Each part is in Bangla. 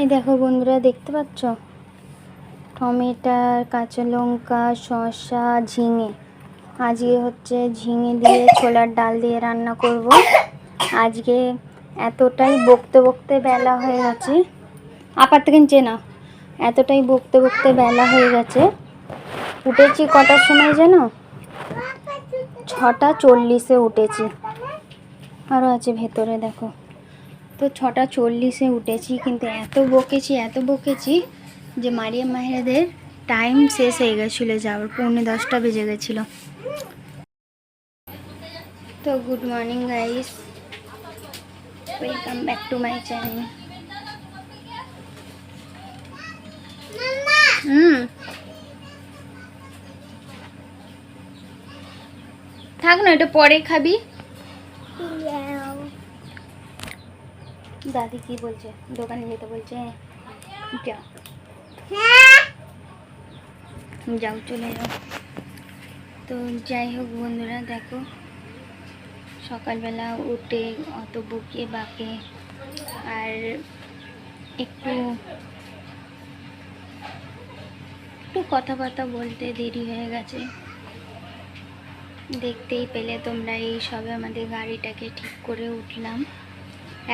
এই দেখো বন্ধুরা, দেখতে পাচ্ছ টমেটো, কাঁচা লঙ্কা, শসা, ঝিঙে। আজকে হচ্ছে ঝিঙে দিয়ে ছোলার ডাল দিয়ে রান্না করব। আজকে এতটাই বকতে বকতে বেলা হয়ে গেছে, আপার থেকে চেনা এতটাই বকতে বকতে বেলা হয়ে গেছে। উঠেছি কটার সময় যেন, 6:40-এ উঠেছি। আরও আছে ভেতরে দেখো। তো 6:40-এ উঠেছি, কিন্তু এত বকেছি যে মারিয়াম মাহিরাদের টাইম শেষ হয়ে গেছিলো যাওয়ার, 9:45 বেজে গেছিলো। তো good morning guys, welcome back to my channel. থাক না, এটা পরে খাবি। দাদি কি বলছে? দোকানে যেতে বলছে। যাও যাও, চলে যাও। তো যাই হোক বন্ধুরা, দেখো সকালবেলা উঠে অত বকে বাকে আর একটু কথাবার্তা বলতে দেরি হয়ে গেছে। দেখতেই পেলে তোমরা, এই সবে আমাদের গাড়িটাকে ঠিক করে উঠলাম।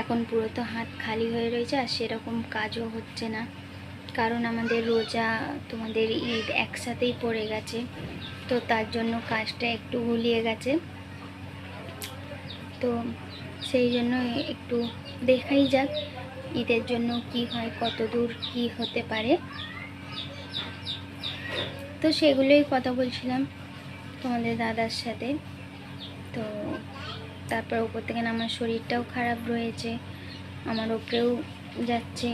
এখন পুরো তো হাত খালি হয়ে রয়েছে, আর সেরকম কাজও হচ্ছে না, কারণ আমাদের রোজা তোমাদের ঈদ একসাথেই পড়ে গেছে। তো তার জন্য কাজটা একটু গুলিয়ে গেছে। তো সেই জন্য একটু দেখাই যাক ঈদের জন্য কি হয়, কত দূর কি হতে পারে। তো সেগুলোই কথা বলছিলাম তোমাদের দাদার সাথে। তো তারপর উপর থেকে আমার শরীরটাও খারাপ রয়েছে, আমার ওপরেও যাচ্ছে,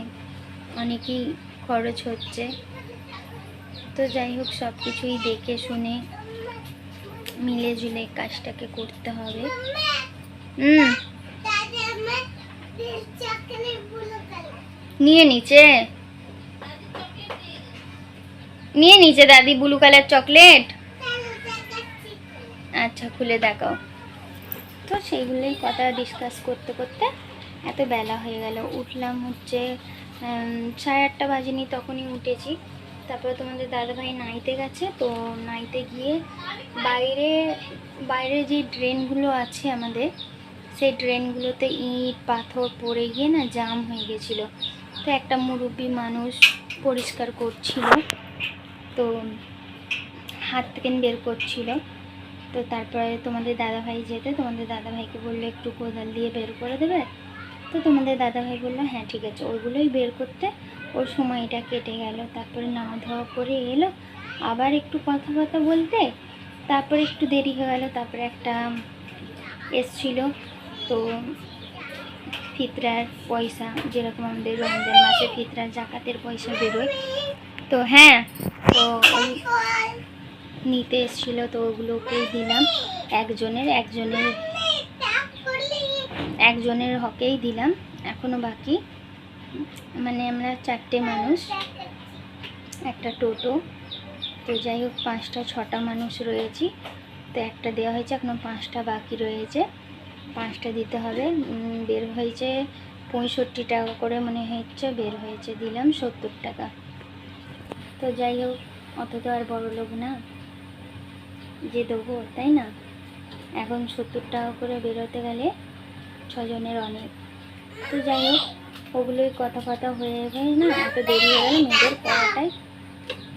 অনেকই খরচ হচ্ছে। তো যাই হোক, সব কিছুই দেখে শুনে মিলে ঝুলে কাজটাকে করতে হবে। নিয়ে নিচে দাদি ব্লু কালার চকলেট। আচ্ছা, খুলে দেখাও। তো সেইগুলোই কথা ডিসকাস করতে করতে এত বেলা হয়ে গেল। উঠলাম হচ্ছে 8:30 বাজেনি, তখনই উঠেছি। তারপরে তোমাদের দাদাভাই নাইতে গেছে। তো নাইতে গিয়ে বাইরে যে ড্রেনগুলো আছে আমাদের, সেই ড্রেনগুলোতে ইট পাথর পড়ে গিয়ে না জাম হয়ে গেছিলো। তো একটা মুরব্বি মানুষ পরিষ্কার করছিল, তো হাত থেকে বের করছিল। তো তারপরে তোমাদের দাদাভাই যেতে, তোমাদের দাদাভাইকে বললো একটু কোদাল দিয়ে বের করে দেবে। তো তোমাদের দাদাভাই বললো হ্যাঁ ঠিক আছে। ওইগুলোই বের করতে ওর সময়টা কেটে গেল। তারপরে নাওয়া ধোয়া করে এলো, আবার একটু কথাবার্তা বলতে তারপরে একটু দেরি হয়ে গেল। তারপরে একটা এসছিল, তো ফিতরার পয়সা, যেরকম আমাদের রমজান মাসে ফিতরার জাকাতের পয়সা বেরোয়, তো হ্যাঁ, তো ওই নিতে এসেছিলো। তো ওগুলোকেই দিলাম, একজনের হকেই দিলাম। এখনও বাকি, মানে আমরা 4টে মানুষ, একটা টোটো। তো যাই হোক, 5টা-6টা মানুষ রয়েছি। তো একটা দেওয়া হয়েছে, এখনও 5টা বাকি রয়েছে। 5টা দিতে হবে। বের হয়েছে 65 টাকা করে মনে হচ্ছে বের হয়েছে, দিলাম 70 টাকা। তো যাই হোক, অত তো আর বড় লোক না যে দেবো, তাই না? এখন 70 টাকা করে বেরোতে গেলে 6 জনের অনেক। তো যাই হোক, ওগুলোই কথা হয়ে গেছে না, এত দেরি হয়ে গেল, মেয়েদের পড়াটাই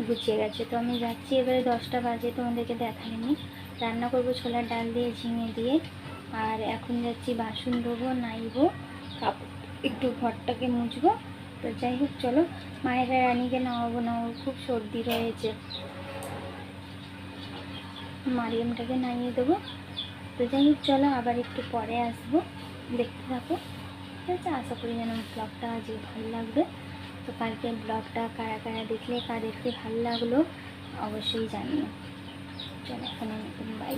গুছিয়ে গেছে। তো আমি যাচ্ছি এবারে, 10টা বাজে, তোমাদেরকে দেখাইনি। রান্না করবো ছোলার ডাল দিয়ে, ঝিঙে দিয়ে। আর এখন যাচ্ছি বাসন ধোবো, নাইবো, কাপড় একটু ঘরটাকে মুছবো। তো যাই হোক চলো, মায়ের রানীকে নামাবো না, ওর খুব সর্দি রয়েছে, মারিয়ামটাকে নামিয়ে দেবো। তো যাই হোক চলো, আবার একটু পরে আসবো, দেখতে থাকো। ঠিক আছে, আশা করি যেন ব্লগটা আজকে ভালো লাগবে। তো কালকে ব্লগটা কারা কারা দেখলে, কাদেরকে ভালো লাগলো অবশ্যই জানিও। চলো এখন নতুন বাই।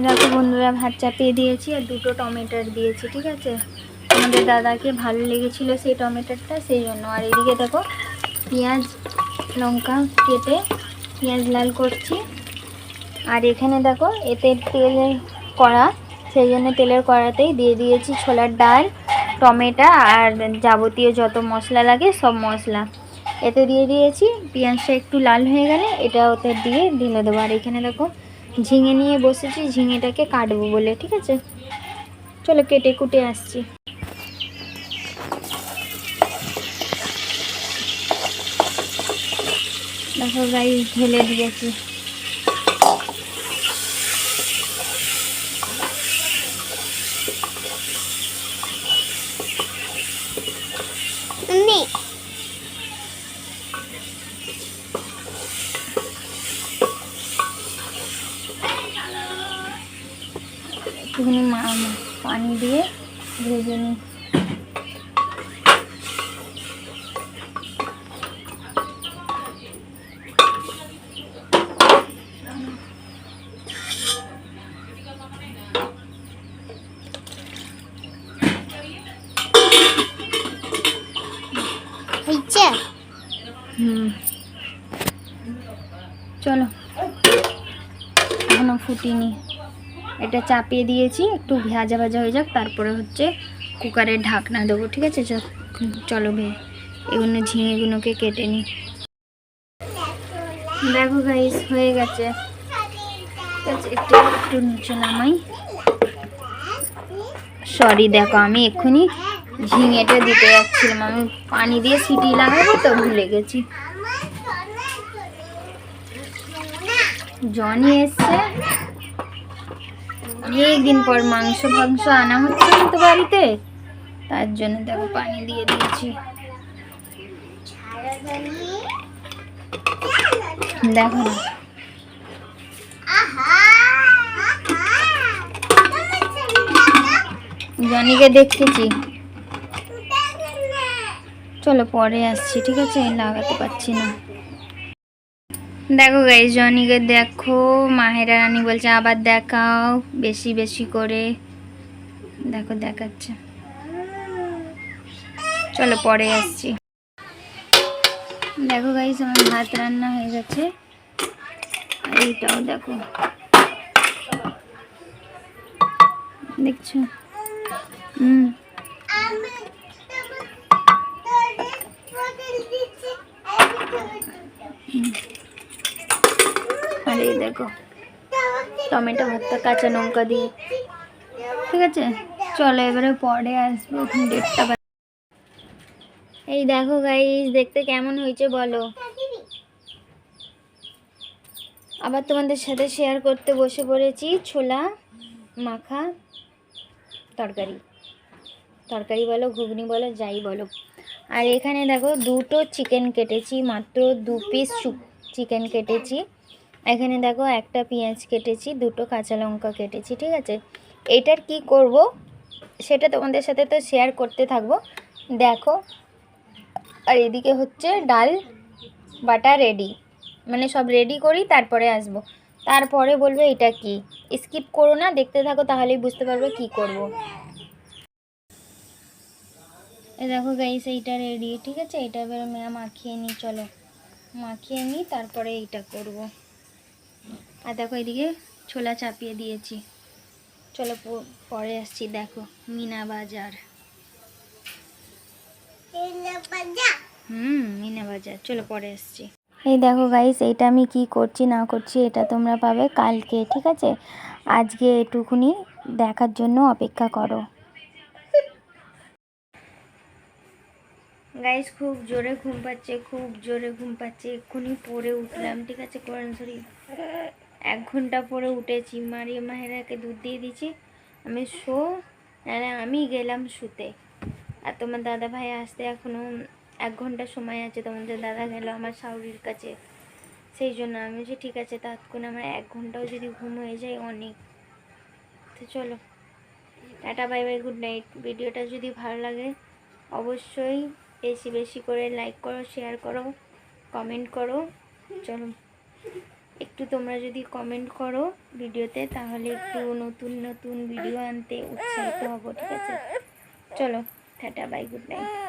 দেখো বন্ধুরা, ভাত চাপিয়ে দিয়েছি আর 2টো টমেটোর দিয়েছি, ঠিক আছে? আমাদের দাদাকে ভালো লেগেছিলো সেই টমেটোটা, সেই জন্য। আর এদিকে দেখো, পেঁয়াজ লঙ্কা কেটে পেঁয়াজ লাল করছি। আর এখানে দেখো, এতে তেলের কড়া, সেই জন্য তেলের কড়াতেই দিয়ে দিয়েছি ছোলার ডাল টমেটো আর যাবতীয় যত মশলা লাগে সব মশলা এতে দিয়ে দিয়েছি। পেঁয়াজটা একটু লাল হয়ে গেলে এটা ওতে দিয়ে ঢেলে দেবো। আর এখানে দেখো ঝিঙে নিয়ে বসেছি, ঝিঙেটাকে কাটবো বলে। ঠিক আছে, চলো কেটে কুটে আসছি। দেখো গাইস ঢেলে দিয়েছি। একটুখানি পানি দিয়ে ভেজে নিই। চলো, এখনো ফুটিনি, এটা চাপিয়ে দিয়েছি, একটু ভাজা ভাজা হয়ে যাক, তারপরে হচ্ছে কুকারের ঢাকনা দেবো। ঠিক আছে, চলো এগুলো ঝিঙেগুলোকে কেটে নিই। দেখো গাইস হয়ে গেছে। একটু একটু নিচে নামাই। সরি, দেখো আমি এক্ষুনি ঝিঙেটা দিতে যাচ্ছিলাম, আমি পানি দিয়ে সিটি লাগাবো তো ভুলে গেছি। জনি এসছে, অনেকদিন পর মাংস আনা হচ্ছে না তো বাড়িতে, তার জন্য দেখো পানি দিয়ে দিয়েছি। দেখো না, জনিকে দেখতেছি। চলো পরে আসছি। ঠিক আছে, লাগাতে পারছি না। দেখো গাইস জনিকে দেখো, মাহেরা রানী বলছে আবার দেখাও বেশি বেশি করে। দেখো দেখাচ্ছে। চলো পরে আসছি। দেখো গাইস আমার ভাত রান্না হয়ে গেছে। এইটাও দেখো, দেখছো? আর এই দেখো টমেটো ভর্তা কাঁচা লঙ্কা দিয়ে। ঠিক আছে, চলো এবারে পরে আসবো, এখন 1:30 বাজে। এই দেখো গাইস দেখতে কেমন হয়েছে বলো। আবার তোমাদের সাথে শেয়ার করতে বসে পড়েছি ছোলা মাখা তরকারি বলো, ঘুগনি বলো, যাই বলো। আর এখানে দেখো দুটো চিকেন কেটেছি, মাত্র 2 পিস চিকেন কেটেছি। এখানে দেখো একটা পেঁয়াজ কেটেছি, দুটো কাঁচা লঙ্কা কেটেছি। ঠিক আছে, এটার কি করব সেটা তোমাদের সাথে তো শেয়ার করতে থাকবো, দেখো। আর এদিকে হচ্ছে ডাল বাটা রেডি, মানে সব রেডি করি তারপরে আসবো, তারপরে বলবে এটা কি। স্কিপ করো না, দেখতে থাকো, তাহলেই বুঝতে পারবে কি করব। এই দেখো গাইস এইটা রেডি। ঠিক আছে, এটা এবার মাখিয়ে নিই। চলো মাখিয়ে নিই, তারপরে এইটা করব। আর দেখো এদিকে ছোলা চাপিয়ে দিয়েছি। চলো পরে আসছি। দেখো মিনা বাজার, মিনা বাজার, চলো পরে আসছি। এই দেখো গাইস এইটা আমি কি করছি না করছি এটা তোমরা পাবে কালকে। ঠিক আছে, আজকে এটুকুনি দেখার জন্য অপেক্ষা করো। গাইস খুব জোরে ঘুম পাচ্ছে, এক্ষুনি পরে উঠলাম। ঠিক আছে, কোরআন শরীফ 1 ঘন্টা পরে উঠেছি। মাহেরাকে দুধ দিয়ে দিয়েছি, আমি আমি গেলাম শুতে। আর তোমার দাদা ভাই আসতে এখনো 1 ঘন্টা সময় আছে। তোমাদের দাদা গেল আমার শাশুড়ির কাছে, সেই জন্য আমি যে ঠিক আছে ততক্ষণ আমার 1 ঘন্টাও যদি ঘুম হয়ে যায় অনেক। তো চলো tata, bye bye, good night. ভিডিওটা যদি ভালো লাগে অবশ্যই বেশি বেশি করে লাইক করো, শেয়ার করো, কমেন্ট করো। চলো একটু তোমরা যদি কমেন্ট করো ভিডিওতে, তাহলে একটু নতুন নতুন ভিডিও আনতে উৎসাহিত হব। ঠিক আছে, চলো টাটা, বাই, গুড নাইট।